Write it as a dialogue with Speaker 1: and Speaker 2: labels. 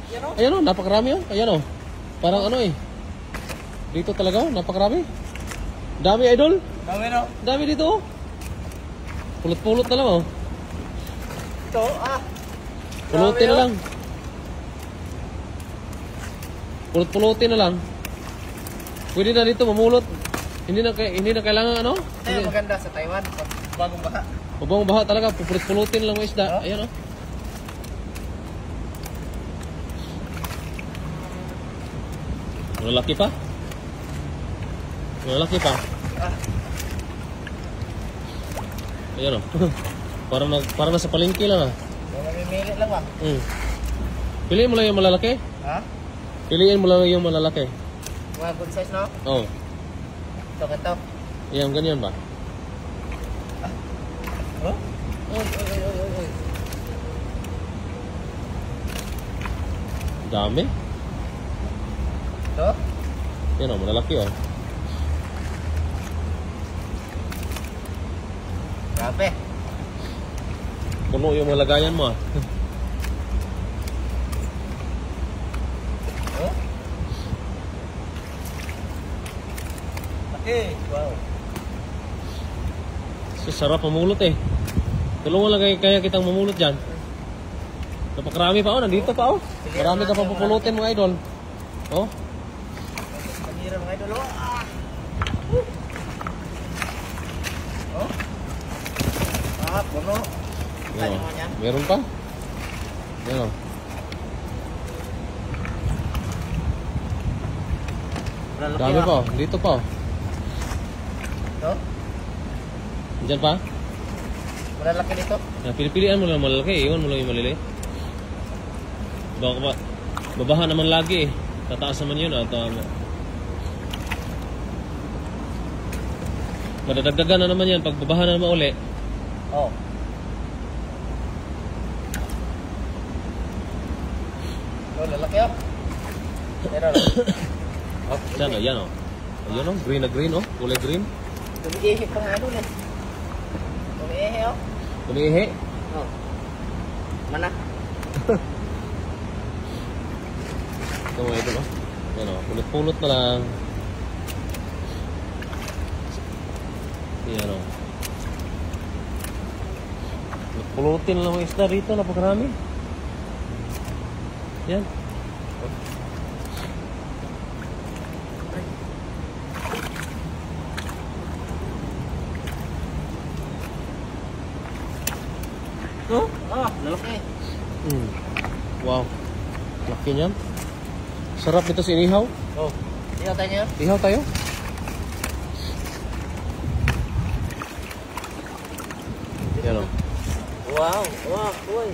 Speaker 1: Ayan o, napakarami o. Ayan o. Parang ano eh. Dito talaga o, napakarami. Dami idol.
Speaker 2: Dami no?
Speaker 1: Dami dito o. Pulot-pulot na lang o.
Speaker 2: Ito,
Speaker 1: Pulutin na lang. Pulot-pulutin na lang. Pwede na dito mamulot. Hindi na kailangan ano?
Speaker 2: Ito yung maganda sa Taiwan. Bagong baha.
Speaker 1: Bagong baha talaga. Pupulot-pulutin lang ang isda. Ayan o. Malalaki pa? Malalaki pa? Ayan o. Para na sa palengke lang
Speaker 2: Mamimili lang ba?
Speaker 1: Piliin mo lang yung malalaki?
Speaker 2: Ha?
Speaker 1: Piliin mo lang yung malalaki.
Speaker 2: Mga good size no?
Speaker 1: Oo.
Speaker 2: Ito.
Speaker 1: Yan, ganyan ba?
Speaker 2: Oh? Oy.
Speaker 1: Dami.
Speaker 2: Ito?
Speaker 1: Yan o, malalaki o.
Speaker 2: Grabe.
Speaker 1: Puno yung mga lagayan mo ah.
Speaker 2: Oh? Laki. Wow.
Speaker 1: Sarap mamulot eh. Tulungan lang kaya kitang mamulot dyan. Napakarami pa o, nandito pa o. Marami ka pa pupulutin mga idol. O.
Speaker 2: Mahirap mga idol. Puno.
Speaker 1: Yan o. Meron pa? Yan o. Dami pa o. Dito pa o.
Speaker 2: Ito?
Speaker 1: Diyan pa?
Speaker 2: Malalaki dito?
Speaker 1: Pili-pilian mo lang malalaki. Iwan mo lang yung maliliit. Baka ba? Babaha naman lagi eh. Tataas naman yun at madadagdagan na naman yan pag babaha na naman uli.
Speaker 2: Oh. Lalaki oh. Pero
Speaker 1: Yan o, yan o. Ayun o, green na green o. Kulay green.
Speaker 2: tumiihi pa nga doon eh. Tumiihi oh.
Speaker 1: Tumiihi.
Speaker 2: Oh. Mana?
Speaker 1: Ito mga ito o. Yan o, pulot-pulot na lang. Yan o. Pulutin lang ang isda rito, napakarami. Yan.
Speaker 2: Oh, lalaki.
Speaker 1: Wow. Laki niyan. Sarap nito si inihaw.
Speaker 2: Oh. Ihaw tayo ngayon?
Speaker 1: Ihaw tayo. Yan o.
Speaker 2: Wow, uy.